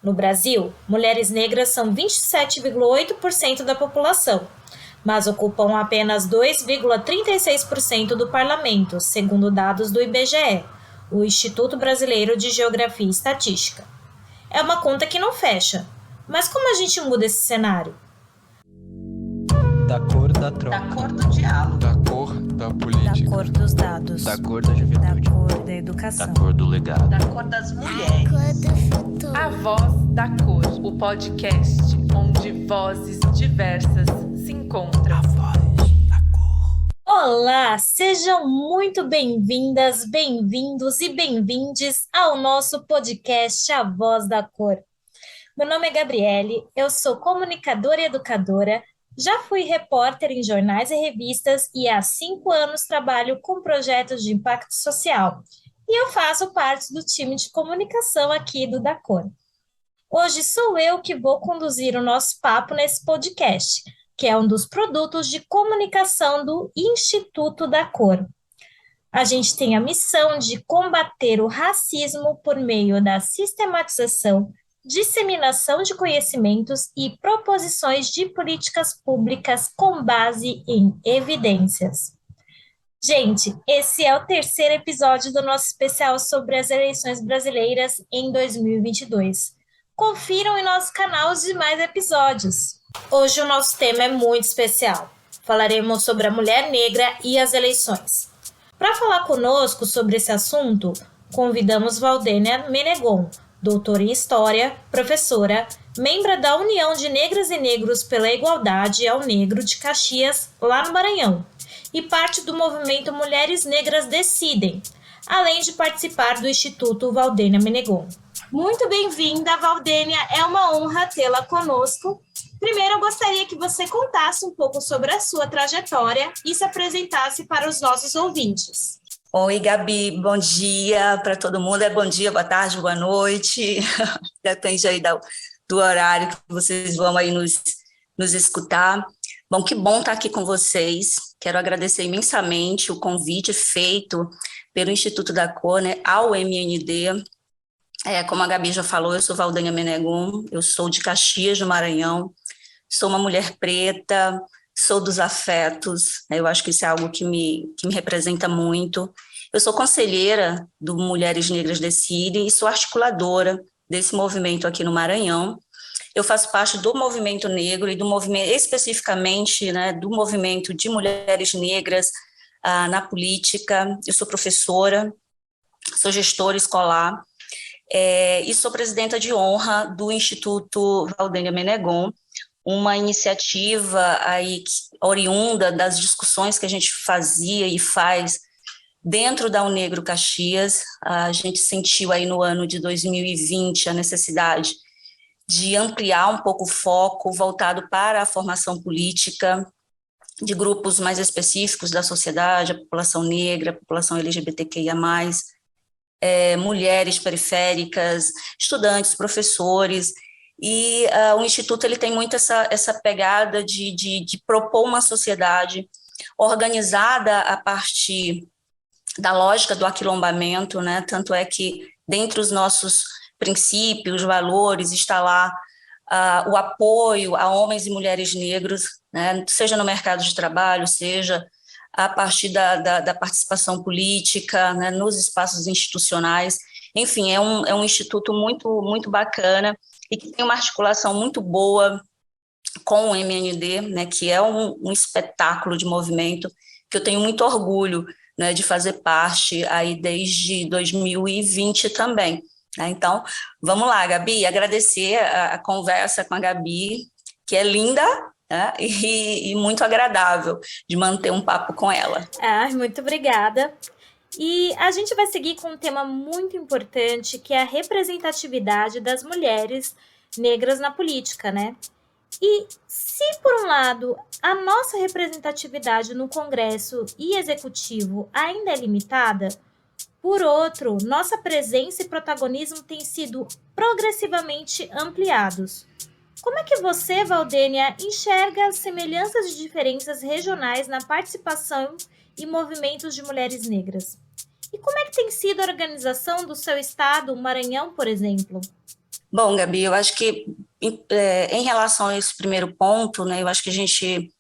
No Brasil, mulheres negras são 27,8% da população, mas ocupam apenas 2,36% do parlamento, segundo dados do IBGE, o Instituto Brasileiro de Geografia e Estatística. É uma conta que não fecha, mas como a gente muda esse cenário? Da cor da troca. Da cor do diálogo. Da cor da política. Da cor dos dados. Da cor da juventude. Da cor da educação. Da cor do legado. Da cor das mulheres. A Voz da Cor, o podcast onde vozes diversas se encontram. A voz da cor. Olá, sejam muito bem-vindas, bem-vindos e bem-vindes ao nosso podcast A Voz da Cor. Meu nome é Gabriele, eu sou comunicadora e educadora, já fui repórter em jornais e revistas e há 5 anos trabalho com projetos de impacto social. E eu faço parte do time de comunicação aqui do Da Cor. Hoje sou eu que vou conduzir o nosso papo nesse podcast, que é um dos produtos de comunicação do Instituto da Cor. A gente tem a missão de combater o racismo por meio da sistematização, disseminação de conhecimentos e proposições de políticas públicas com base em evidências. Gente, esse é o 3º episódio do nosso especial sobre as eleições brasileiras em 2022. Confiram em nosso canal os demais episódios. Hoje o nosso tema é muito especial. Falaremos sobre a mulher negra e as eleições. Para falar conosco sobre esse assunto, convidamos Valdênia Menegon, doutora em História, professora, membro da União de Negras e Negros pela Igualdade ao Negro de Caxias, lá no Maranhão, e parte do movimento Mulheres Negras Decidem, além de participar do Instituto Valdênia Menegon. Muito bem-vinda, Valdênia, é uma honra tê-la conosco. Primeiro, eu gostaria que você contasse um pouco sobre a sua trajetória e se apresentasse para os nossos ouvintes. Oi, Gabi, bom dia para todo mundo. Bom dia, boa tarde, boa noite. Depende aí do horário que vocês vão aí nos escutar. Bom, que bom estar aqui com vocês. Quero agradecer imensamente o convite feito pelo Instituto da Cor, né, ao MND. Como a Gabi já falou, eu sou Valdênia Menegon, eu sou de Caxias, do Maranhão, sou uma mulher preta, sou dos afetos, eu acho que isso é algo que me representa muito. Eu sou conselheira do Mulheres Negras Decidem e sou articuladora desse movimento aqui no Maranhão. Eu faço parte do movimento negro e do movimento, especificamente, né, do movimento de mulheres negras na política. Eu sou professora, sou gestora escolar e sou presidenta de honra do Instituto Valdênia Menegon, uma iniciativa aí oriunda das discussões que a gente fazia e faz dentro da Unegro Caxias. A gente sentiu aí no ano de 2020 a necessidade de ampliar um pouco o foco voltado para a formação política de grupos mais específicos da sociedade, a população negra, a população LGBTQIA+, mulheres periféricas, estudantes, professores. E o Instituto ele tem muito essa pegada de propor uma sociedade organizada a partir da lógica do aquilombamento, né? Tanto é que, dentre os nossos princípios, valores, está lá o apoio a homens e mulheres negros, né? Seja no mercado de trabalho, seja a partir da participação política, né? Nos espaços institucionais. Enfim, é um instituto muito, muito bacana, e que tem uma articulação muito boa com o MND, né, que é um espetáculo de movimento que eu tenho muito orgulho, né, de fazer parte aí desde 2020 também. Né? Então, vamos lá, Gabi, agradecer a conversa com a Gabi, que é linda, né, e muito agradável de manter um papo com ela. Muito obrigada. E a gente vai seguir com um tema muito importante, que é a representatividade das mulheres negras na política, né? E se, por um lado, a nossa representatividade no Congresso e Executivo ainda é limitada, por outro, nossa presença e protagonismo têm sido progressivamente ampliados. Como é que você, Valdênia, enxerga as semelhanças e diferenças regionais na participação e movimentos de mulheres negras? E como é que tem sido a organização do seu estado, o Maranhão, por exemplo? Bom, Gabi, eu acho que em relação a esse primeiro ponto, né, eu acho que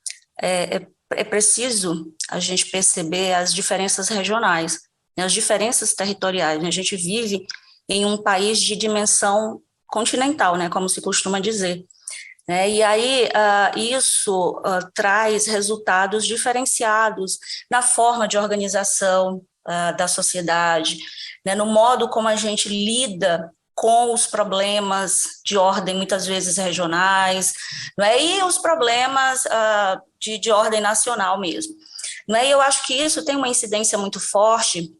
é preciso a gente perceber as diferenças regionais, né, as diferenças territoriais, né? A gente vive em um país de dimensão continental, né, como se costuma dizer, né? E aí isso traz resultados diferenciados na forma de organização da sociedade, né, no modo como a gente lida com os problemas de ordem, muitas vezes regionais, não é? E os problemas de ordem nacional mesmo. Não é? E eu acho que isso tem uma incidência muito forte,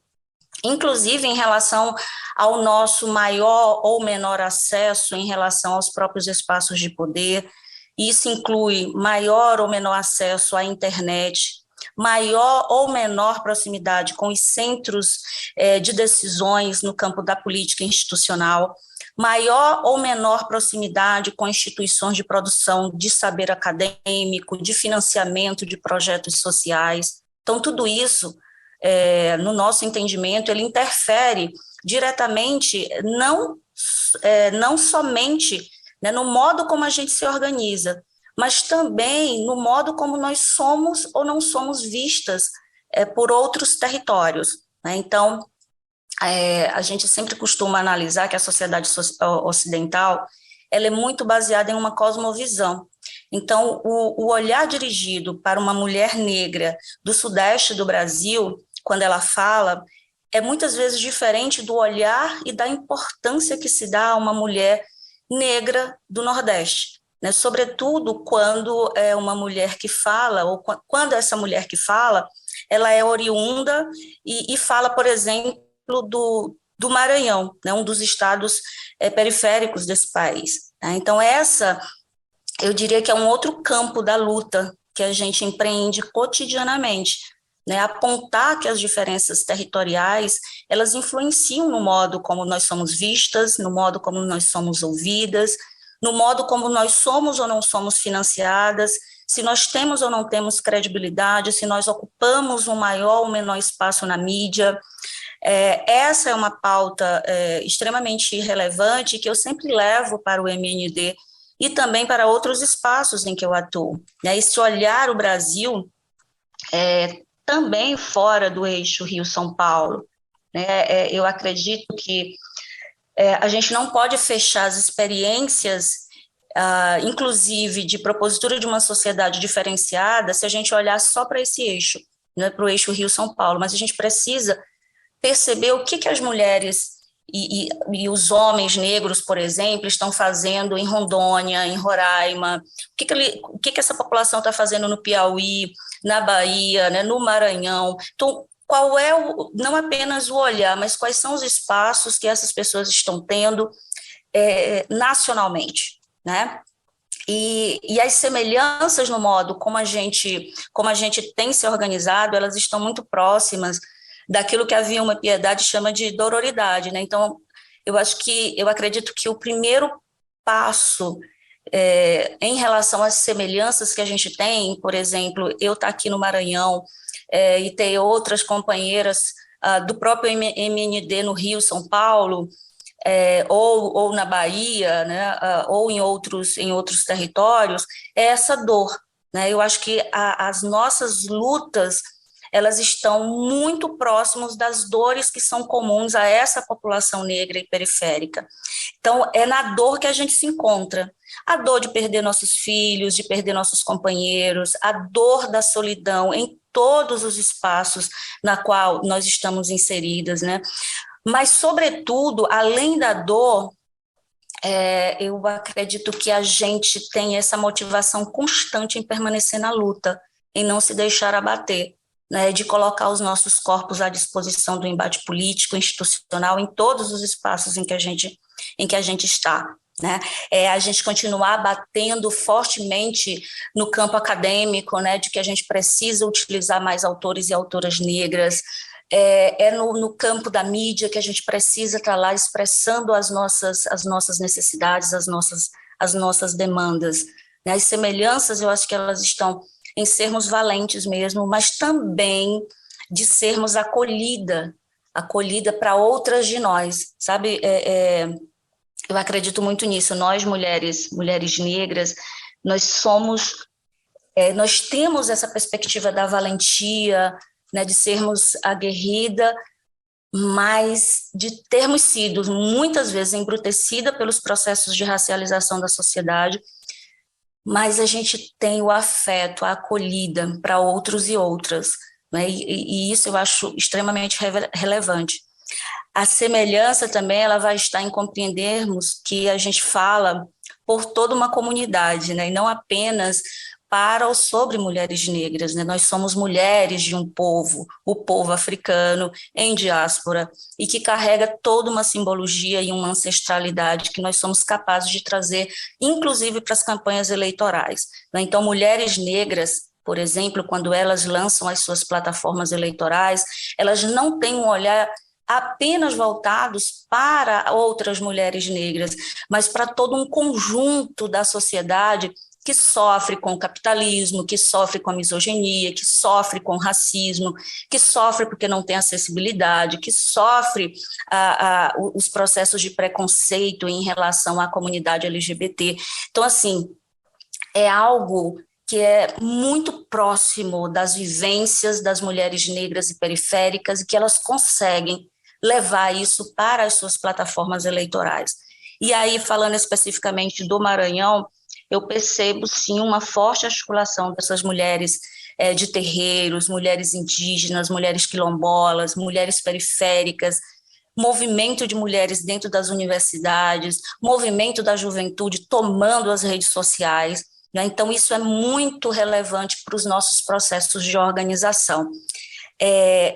inclusive em relação ao nosso maior ou menor acesso em relação aos próprios espaços de poder. Isso inclui maior ou menor acesso à internet, maior ou menor proximidade com os centros de decisões no campo da política institucional, maior ou menor proximidade com instituições de produção de saber acadêmico, de financiamento de projetos sociais. Então, tudo isso, no nosso entendimento, ele interfere diretamente, não somente, né, no modo como a gente se organiza, mas também no modo como nós somos ou não somos vistas por outros territórios, né? Então, a gente sempre costuma analisar que a sociedade ocidental ela é muito baseada em uma cosmovisão. Então, o olhar dirigido para uma mulher negra do sudeste do Brasil, quando ela fala, é muitas vezes diferente do olhar e da importância que se dá a uma mulher negra do Nordeste, né? Sobretudo quando é uma mulher que fala, ou quando essa mulher que fala, ela é oriunda e fala, por exemplo, do Maranhão, né? Um dos estados periféricos desse país, né? Então, eu diria que é um outro campo da luta que a gente empreende cotidianamente, né? Apontar que as diferenças territoriais, elas influenciam no modo como nós somos vistas, no modo como nós somos ouvidas, no modo como nós somos ou não somos financiadas, se nós temos ou não temos credibilidade, se nós ocupamos um maior ou menor espaço na mídia. Essa é uma pauta extremamente relevante que eu sempre levo para o MND e também para outros espaços em que eu atuo, né? Esse olhar o Brasil também fora do eixo Rio-São Paulo, né? Eu acredito que a gente não pode fechar as experiências, inclusive de propositura de uma sociedade diferenciada, se a gente olhar só para esse eixo, né, para o eixo Rio-São Paulo, mas a gente precisa perceber o que as mulheres e os homens negros, por exemplo, estão fazendo em Rondônia, em Roraima, o que essa população está fazendo no Piauí, na Bahia, né, no Maranhão. Então, qual é não apenas o olhar, mas quais são os espaços que essas pessoas estão tendo nacionalmente, né? E as semelhanças no modo como a gente tem se organizado, elas estão muito próximas daquilo que a Vilma Piedade chama de dororidade, né? Então, eu acredito que o primeiro passo em relação às semelhanças que a gente tem, por exemplo, eu estar aqui no Maranhão e ter outras companheiras do próprio MND no Rio, São Paulo, ou na Bahia, né, ou em outros territórios, é essa dor, né? Eu acho que as nossas lutas elas estão muito próximas das dores que são comuns a essa população negra e periférica. Então, é na dor que a gente se encontra. A dor de perder nossos filhos, de perder nossos companheiros, a dor da solidão em todos os espaços na qual nós estamos inseridas, né? Mas, sobretudo, além da dor, eu acredito que a gente tem essa motivação constante em permanecer na luta, em não se deixar abater, né, de colocar os nossos corpos à disposição do embate político, institucional, em todos os espaços em que a gente está, né? A gente continuar batendo fortemente no campo acadêmico, né, de que a gente precisa utilizar mais autores e autoras negras, no campo da mídia que a gente precisa estar lá expressando as nossas necessidades, as nossas demandas, né? As semelhanças, eu acho que elas estão em sermos valentes mesmo, mas também de sermos acolhida para outras de nós, sabe? eu acredito muito nisso. Nós, mulheres negras, nós somos, nós temos essa perspectiva da valentia, né, de sermos aguerrida, mas de termos sido muitas vezes embrutecida pelos processos de racialização da sociedade, mas a gente tem o afeto, a acolhida para outros e outras, né? E isso eu acho extremamente relevante. A semelhança também ela vai estar em compreendermos que a gente fala por toda uma comunidade, né? E não apenas para ou sobre mulheres negras, né? Nós somos mulheres de um povo, o povo africano em diáspora, e que carrega toda uma simbologia e uma ancestralidade que nós somos capazes de trazer, inclusive para as campanhas eleitorais, né? Então, mulheres negras, por exemplo, quando elas lançam as suas plataformas eleitorais, elas não têm um olhar apenas voltados para outras mulheres negras, mas para todo um conjunto da sociedade que sofre com o capitalismo, que sofre com a misoginia, que sofre com o racismo, que sofre porque não tem acessibilidade, que sofre os processos de preconceito em relação à comunidade LGBT. Então, assim, é algo que é muito próximo das vivências das mulheres negras e periféricas e que elas conseguem levar isso para as suas plataformas eleitorais. E aí, falando especificamente do Maranhão, eu percebo, sim, uma forte articulação dessas mulheres de terreiros, mulheres indígenas, mulheres quilombolas, mulheres periféricas, movimento de mulheres dentro das universidades, movimento da juventude tomando as redes sociais, né? Então, isso é muito relevante para os nossos processos de organização.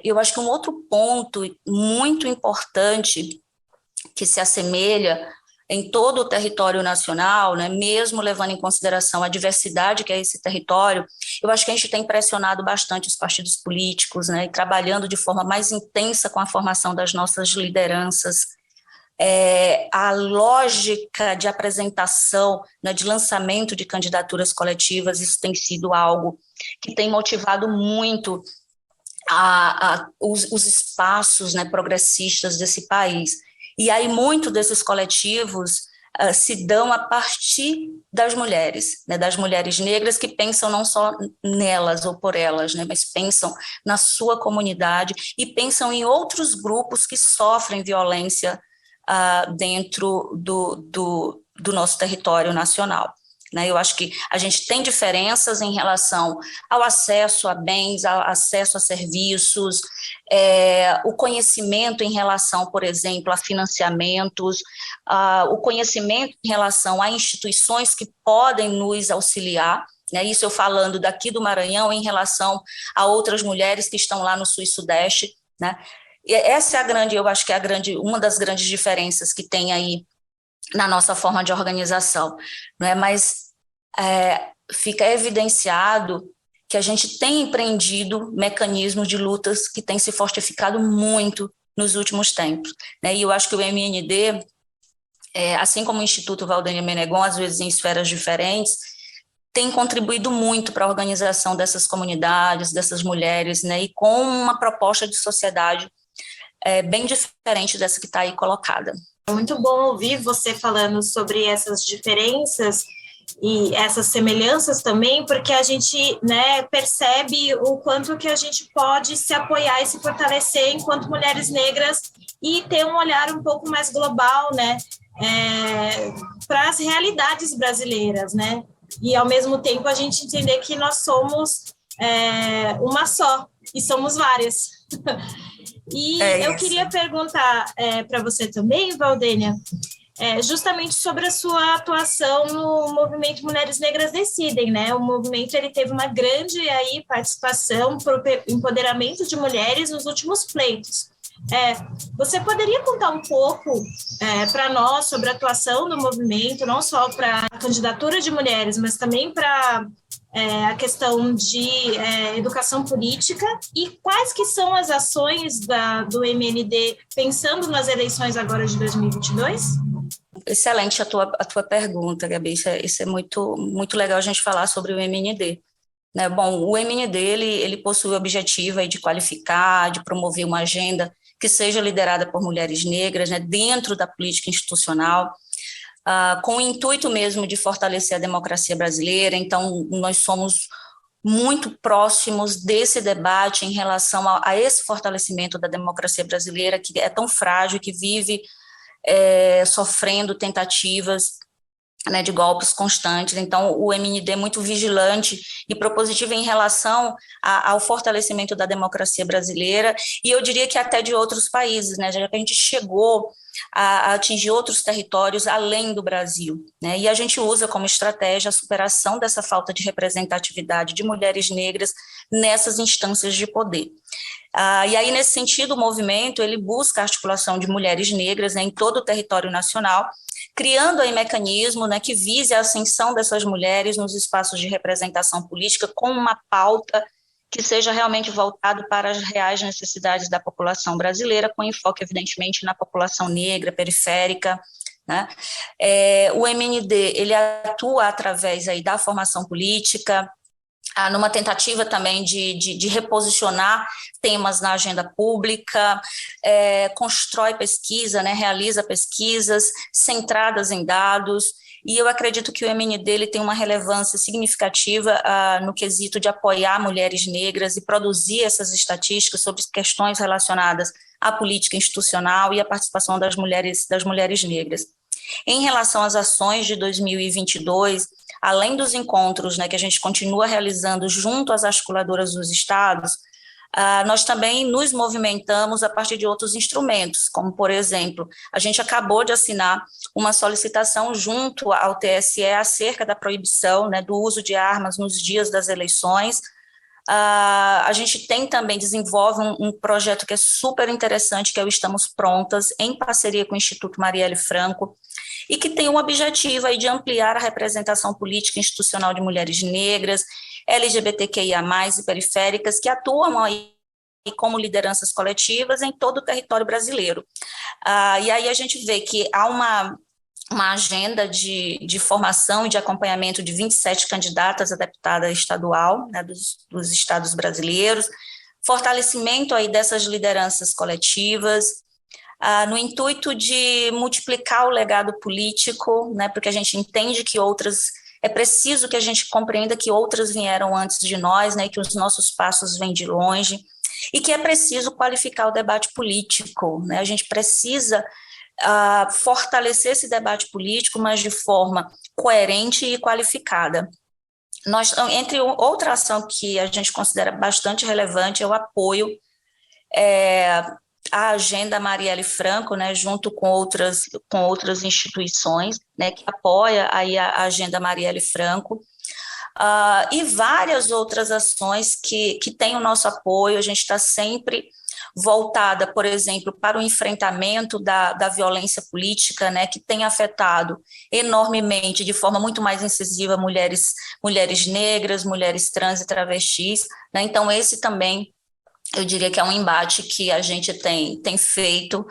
Eu acho que um outro ponto muito importante que se assemelha em todo o território nacional, né, mesmo levando em consideração a diversidade que é esse território, eu acho que a gente tem pressionado bastante os partidos políticos, né, e trabalhando de forma mais intensa com a formação das nossas lideranças. A lógica de apresentação, né, de lançamento de candidaturas coletivas, isso tem sido algo que tem motivado muito os espaços, né, progressistas desse país. E aí, muito desses coletivos se dão a partir das mulheres, né, das mulheres negras que pensam não só nelas ou por elas, né, mas pensam na sua comunidade e pensam em outros grupos que sofrem violência dentro do nosso território nacional. Né? Eu acho que a gente tem diferenças em relação ao acesso a bens, ao acesso a serviços, o conhecimento em relação, por exemplo, a financiamentos, o conhecimento em relação a instituições que podem nos auxiliar, né? Isso eu falando daqui do Maranhão em relação a outras mulheres que estão lá no Sul e Sudeste, né? E essa é eu acho que é uma das grandes diferenças que tem aí na nossa forma de organização, não é? Mas fica evidenciado que a gente tem empreendido mecanismos de lutas que têm se fortificado muito nos últimos tempos, né? E eu acho que o MND, assim como o Instituto Valdênia Menegon, às vezes em esferas diferentes, tem contribuído muito para a organização dessas comunidades, dessas mulheres, né? E com uma proposta de sociedade bem diferente dessa que está aí colocada. É muito bom ouvir você falando sobre essas diferenças e essas semelhanças também, porque a gente, né, percebe o quanto que a gente pode se apoiar e se fortalecer enquanto mulheres negras e ter um olhar um pouco mais global, né, para as realidades brasileiras, né, e ao mesmo tempo a gente entender que nós somos uma só e somos várias. E eu queria perguntar para você também, Valdênia, justamente sobre a sua atuação no movimento Mulheres Negras Decidem, né? O movimento ele teve uma grande aí participação para o empoderamento de mulheres nos últimos pleitos. Você poderia contar um pouco para nós sobre a atuação do movimento, não só para a candidatura de mulheres, mas também para a questão de educação política e quais que são as ações do MND pensando nas eleições agora de 2022? Excelente a tua pergunta, Gabi. Isso é muito, muito legal a gente falar sobre o MND. Né? Bom, o MND ele possui o objetivo aí de qualificar, de promover uma agenda que seja liderada por mulheres negras, né, dentro da política institucional. com o intuito mesmo de fortalecer a democracia brasileira. Então, nós somos muito próximos desse debate em relação a esse fortalecimento da democracia brasileira, que é tão frágil, que vive sofrendo tentativas, né, de golpes constantes. Então, o MND é muito vigilante e propositivo em relação ao fortalecimento da democracia brasileira, e eu diria que até de outros países, né, já que a gente chegou a atingir outros territórios além do Brasil, né, e a gente usa como estratégia a superação dessa falta de representatividade de mulheres negras nessas instâncias de poder. E aí, nesse sentido, o movimento ele busca a articulação de mulheres negras, né, em todo o território nacional, criando aí mecanismo, né, que vise a ascensão dessas mulheres nos espaços de representação política com uma pauta que seja realmente voltado para as reais necessidades da população brasileira, com enfoque, evidentemente, na população negra, periférica, né? O MND ele atua através aí da formação política, numa tentativa também de reposicionar temas na agenda pública, constrói pesquisa, né, realiza pesquisas centradas em dados, e eu acredito que o MND ele tem uma relevância significativa no quesito de apoiar mulheres negras e produzir essas estatísticas sobre questões relacionadas à política institucional e à participação das mulheres negras. Em relação às ações de 2022, além dos encontros, né, que a gente continua realizando junto às articuladoras dos estados, nós também nos movimentamos a partir de outros instrumentos, como, por exemplo, a gente acabou de assinar uma solicitação junto ao TSE acerca da proibição, né, do uso de armas nos dias das eleições. A gente desenvolve um projeto que é super interessante, que é o Estamos Prontas, em parceria com o Instituto Marielle Franco, e que tem o objetivo aí de ampliar a representação política e institucional de mulheres negras, LGBTQIA+, e periféricas, que atuam aí como lideranças coletivas em todo o território brasileiro. E aí a gente vê que há uma agenda de formação e de acompanhamento de 27 candidatas a deputada estadual, né, dos estados brasileiros, fortalecimento aí dessas lideranças coletivas, no intuito de multiplicar o legado político, né, porque a gente entende que é preciso que a gente compreenda que outras vieram antes de nós, né, que os nossos passos vêm de longe, e que é preciso qualificar o debate político, né, a gente precisa fortalecer esse debate político, mas de forma coerente e qualificada. Entre outra ação que a gente considera bastante relevante é o apoio à agenda Marielle Franco, né, junto com outras instituições, né, que apoia aí a agenda Marielle Franco, e várias outras ações que têm o nosso apoio. A gente está sempre voltada, por exemplo, para o enfrentamento da violência política, né, que tem afetado enormemente, de forma muito mais incisiva, mulheres negras, mulheres trans e travestis, né. Então esse também, eu diria que é um embate que a gente tem feito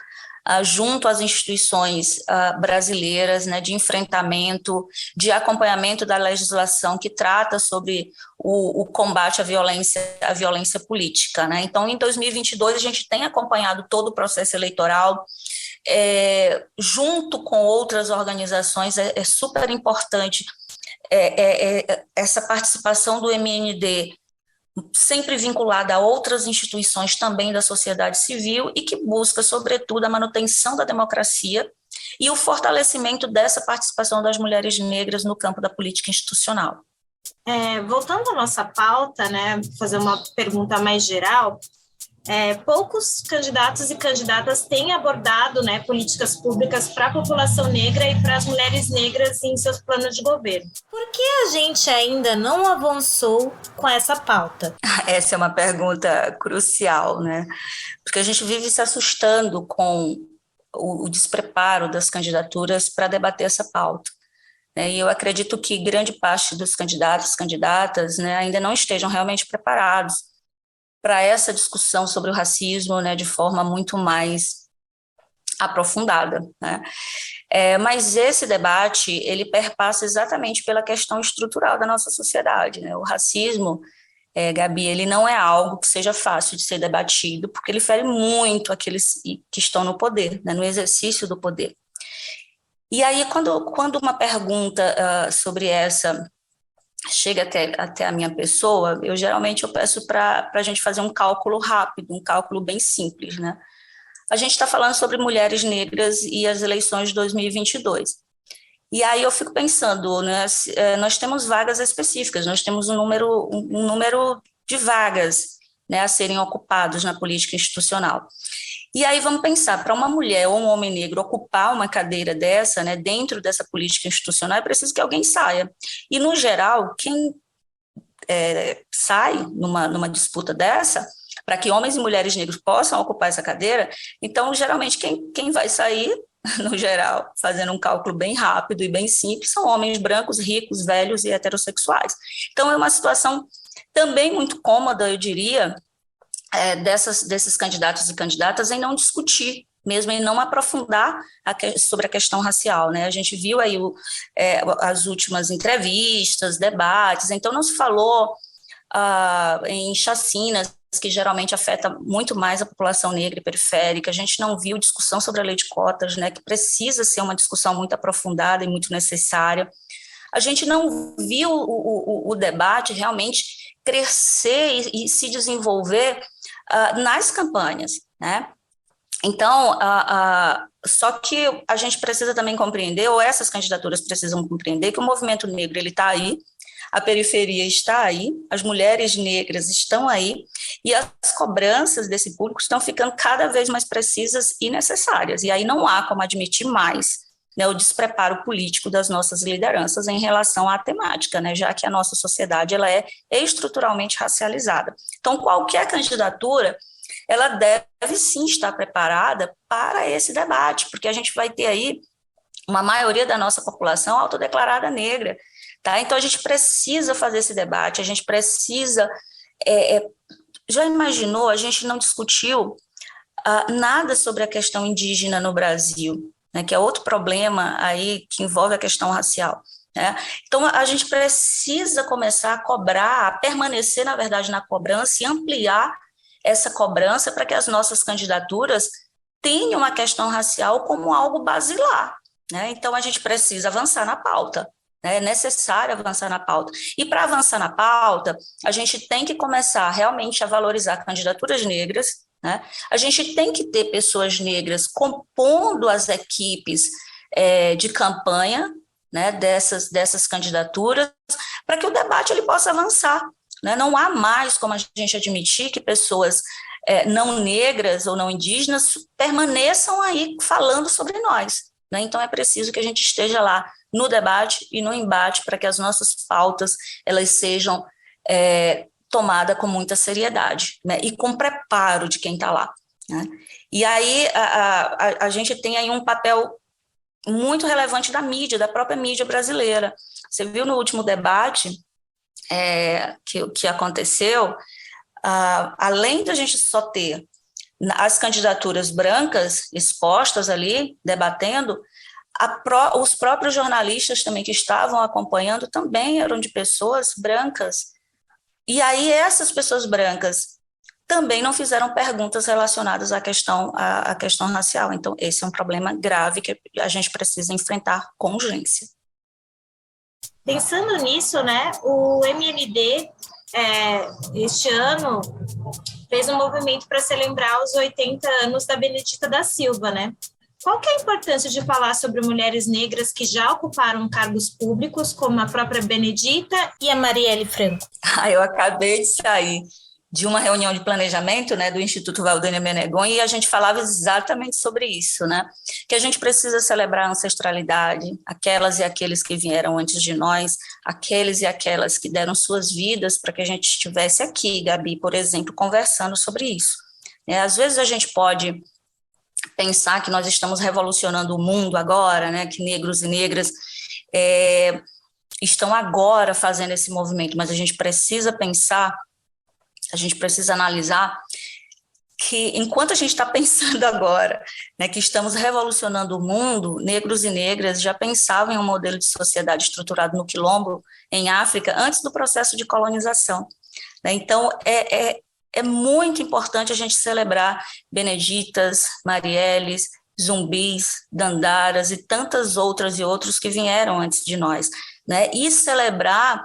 junto às instituições brasileiras, né, de enfrentamento, de acompanhamento da legislação que trata sobre o combate à violência política, né. Então, em 2022, a gente tem acompanhado todo o processo eleitoral, junto com outras organizações. É super importante essa participação do MND, sempre vinculada a outras instituições também da sociedade civil, e que busca, sobretudo, a manutenção da democracia e o fortalecimento dessa participação das mulheres negras no campo da política institucional. Voltando à nossa pauta, né, fazer uma pergunta mais geral, poucos candidatos e candidatas têm abordado, né, políticas públicas para a população negra e para as mulheres negras em seus planos de governo. Por que a gente ainda não avançou com essa pauta? Essa é uma pergunta crucial, né? Porque a gente vive se assustando com o despreparo das candidaturas para debater essa pauta, né? E eu acredito que grande parte dos candidatos e candidatas, né, ainda não estejam realmente preparados para essa discussão sobre o racismo, né, de forma muito mais aprofundada, né? Mas esse debate, ele perpassa exatamente pela questão estrutural da nossa sociedade, né? O racismo, Gabi, ele não é algo que seja fácil de ser debatido, porque ele fere muito aqueles que estão no poder, né, no exercício do poder. E aí, quando uma pergunta sobre essa chega até a minha pessoa, eu peço para a gente fazer um cálculo rápido, um cálculo bem simples, né? A gente está falando sobre mulheres negras e as eleições de 2022. E aí eu fico pensando, né, nós temos vagas específicas, nós temos um número de vagas, né, a serem ocupadas na política institucional. E aí vamos pensar, para uma mulher ou um homem negro ocupar uma cadeira dessa, né, dentro dessa política institucional, é preciso que alguém saia. E, no geral, quem sai numa disputa dessa, para que homens e mulheres negros possam ocupar essa cadeira, então, geralmente, quem vai sair, no geral, fazendo um cálculo bem rápido e bem simples, são homens brancos, ricos, velhos e heterossexuais. Então, é uma situação também muito cômoda, eu diria, desses candidatos e candidatas em não discutir, mesmo em não aprofundar sobre a questão racial, né? A gente viu aí as últimas entrevistas, debates, então não se falou em chacinas, que geralmente afeta muito mais a população negra e periférica, a gente não viu discussão sobre a lei de cotas, né, que precisa ser uma discussão muito aprofundada e muito necessária. A gente não viu o debate realmente crescer e se desenvolver nas campanhas, né? Então, só que a gente precisa também compreender, ou essas candidaturas precisam compreender, que o movimento negro ele está aí, a periferia está aí, as mulheres negras estão aí, e as cobranças desse público estão ficando cada vez mais precisas e necessárias. E aí não há como admitir mais, né, o despreparo político das nossas lideranças em relação à temática, né, já que a nossa sociedade ela é estruturalmente racializada. Então, qualquer candidatura, ela deve sim estar preparada para esse debate, porque a gente vai ter aí uma maioria da nossa população autodeclarada negra, tá? Então, a gente precisa fazer esse debate, a gente precisa... já imaginou, a gente não discutiu nada sobre a questão indígena no Brasil, né, que é outro problema aí que envolve a questão racial, né? Então, a gente precisa começar a cobrar, a permanecer, na verdade, na cobrança e ampliar essa cobrança para que as nossas candidaturas tenham a questão racial como algo basilar, né? Então, a gente precisa avançar na pauta, né? É necessário avançar na pauta. E para avançar na pauta, a gente tem que começar realmente a valorizar candidaturas negras, né? A gente tem que ter pessoas negras compondo as equipes de campanha, né, dessas candidaturas, para que o debate ele possa avançar, né? Não há mais como a gente admitir que pessoas não negras ou não indígenas permaneçam aí falando sobre nós, né? Então é preciso que a gente esteja lá no debate e no embate para que as nossas pautas elas sejam tomadas com muita seriedade, né? E com preparo de quem está lá, né? E aí a gente tem aí um papel muito relevante da mídia, da própria mídia brasileira. Você viu no último debate que aconteceu, além de a gente só ter as candidaturas brancas expostas ali, debatendo, os próprios jornalistas também que estavam acompanhando também eram de pessoas brancas. E aí essas pessoas brancas também não fizeram perguntas relacionadas à questão racial. Então, esse é um problema grave que a gente precisa enfrentar com urgência. Pensando nisso, né, o MND, este ano, fez um movimento para celebrar os 80 anos da Benedita da Silva, né? Qual que é a importância de falar sobre mulheres negras que já ocuparam cargos públicos, como a própria Benedita e a Marielle Franco? Eu acabei de sair de uma reunião de planejamento, né, do Instituto Valdênia Menegon, e a gente falava exatamente sobre isso, né, que a gente precisa celebrar a ancestralidade, aquelas e aqueles que vieram antes de nós, aqueles e aquelas que deram suas vidas para que a gente estivesse aqui, Gabi, por exemplo, conversando sobre isso. Às vezes a gente pode pensar que nós estamos revolucionando o mundo agora, né, que negros e negras estão agora fazendo esse movimento, mas a gente precisa pensar, a gente precisa analisar que enquanto a gente está pensando agora, né, que estamos revolucionando o mundo, negros e negras já pensavam em um modelo de sociedade estruturado no quilombo, em África, antes do processo de colonização, né? Então, é muito importante a gente celebrar Beneditas, Marielles, Zumbis, Dandaras e tantas outras e outros que vieram antes de nós, né? E celebrar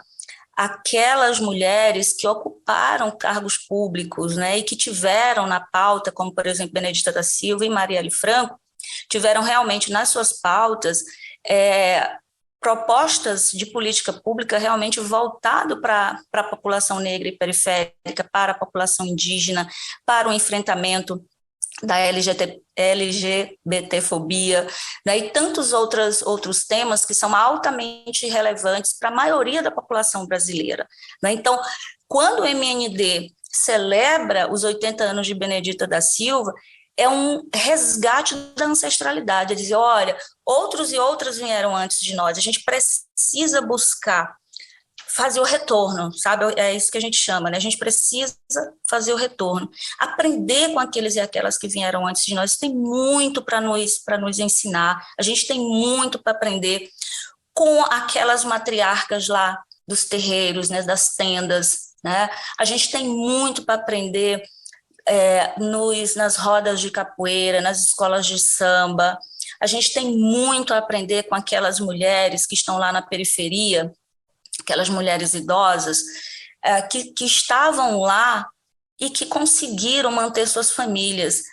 aquelas mulheres que ocuparam cargos públicos, né, e que tiveram na pauta, como, por exemplo, Benedita da Silva e Marielle Franco, tiveram realmente nas suas pautas propostas de política pública realmente voltado para a população negra e periférica, para a população indígena, para o enfrentamento da LGBTfobia, né, e tantos outros temas que são altamente relevantes para a maioria da população brasileira, né? Então, quando o MND celebra os 80 anos de Benedita da Silva, é um resgate da ancestralidade, é dizer, olha, outros e outras vieram antes de nós, a gente precisa buscar fazer o retorno, sabe? É isso que a gente chama, né? A gente precisa fazer o retorno, aprender com aqueles e aquelas que vieram antes de nós. Tem muito para nos ensinar, a gente tem muito para aprender com aquelas matriarcas lá dos terreiros, né? Das tendas, né? A gente tem muito para aprender nas rodas de capoeira, nas escolas de samba. A gente tem muito a aprender com aquelas mulheres que estão lá na periferia, aquelas mulheres idosas que estavam lá e que conseguiram manter suas famílias,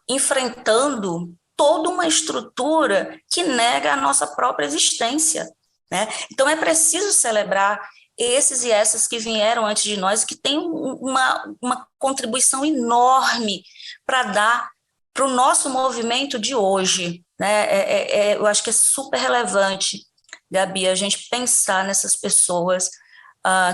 enfrentando toda uma estrutura que nega a nossa própria existência, né? Então é preciso celebrar esses e essas que vieram antes de nós, que têm uma contribuição enorme para dar para o nosso movimento de hoje, né? Eu acho que é super relevante, Gabi, a gente pensar nessas pessoas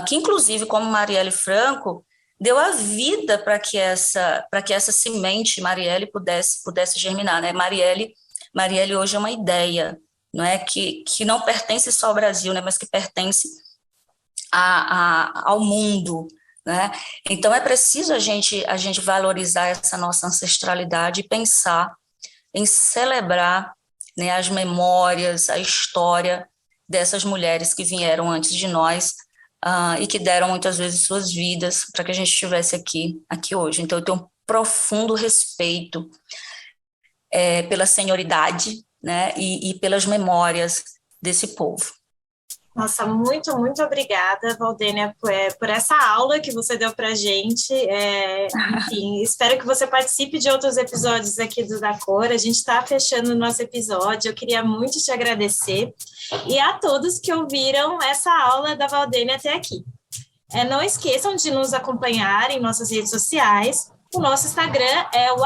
que, inclusive, como Marielle Franco, deu a vida para que essa semente, Marielle, pudesse germinar, né? Marielle hoje é uma ideia, não é? Que não pertence só ao Brasil, né? Mas que pertence ao mundo, né? Então é preciso a gente valorizar essa nossa ancestralidade e pensar em celebrar, né, as memórias, a história dessas mulheres que vieram antes de nós e que deram muitas vezes suas vidas para que a gente estivesse aqui hoje. Então eu tenho um profundo respeito pela senioridade, né, e pelas memórias desse povo. Nossa, muito, muito obrigada, Valdênia, por essa aula que você deu para a gente. Enfim, espero que você participe de outros episódios aqui do Da Cor. A gente está fechando o nosso episódio. Eu queria muito te agradecer e a todos que ouviram essa aula da Valdênia até aqui. Não esqueçam de nos acompanhar em nossas redes sociais. O nosso Instagram é o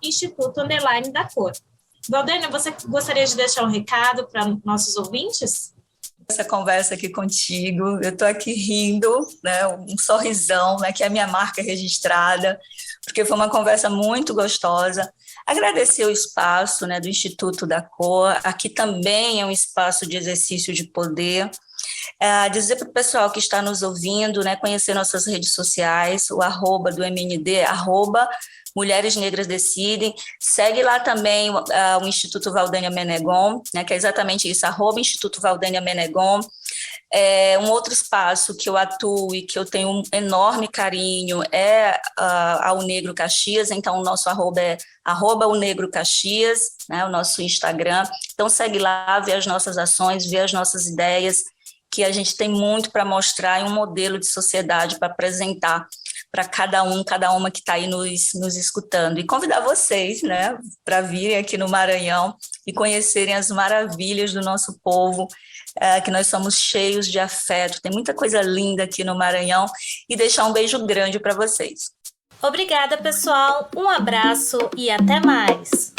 @instituto_da-cor. Valdênia, você gostaria de deixar um recado para nossos ouvintes? Essa conversa aqui contigo, eu estou aqui rindo, né, um sorrisão, né, que é a minha marca registrada, porque foi uma conversa muito gostosa. Agradecer o espaço, né, do Instituto da Cor, aqui também é um espaço de exercício de poder. Dizer para o pessoal que está nos ouvindo, né, conhecer nossas redes sociais, o @ do MND, Mulheres Negras Decidem. Segue lá também o Instituto Valdênia Menegon, né, que é exatamente isso, @Instituto Valdênia Menegon. Um outro espaço que eu atuo e que eu tenho um enorme carinho é a Unegro Caxias, então o nosso @ é @Unegro Caxias, né, o nosso Instagram. Então segue lá, vê as nossas ações, vê as nossas ideias, que a gente tem muito para mostrar e um modelo de sociedade para apresentar para cada uma que está aí nos escutando. E convidar vocês, né, para virem aqui no Maranhão e conhecerem as maravilhas do nosso povo, que nós somos cheios de afeto, tem muita coisa linda aqui no Maranhão, e deixar um beijo grande para vocês. Obrigada, pessoal. Um abraço e até mais.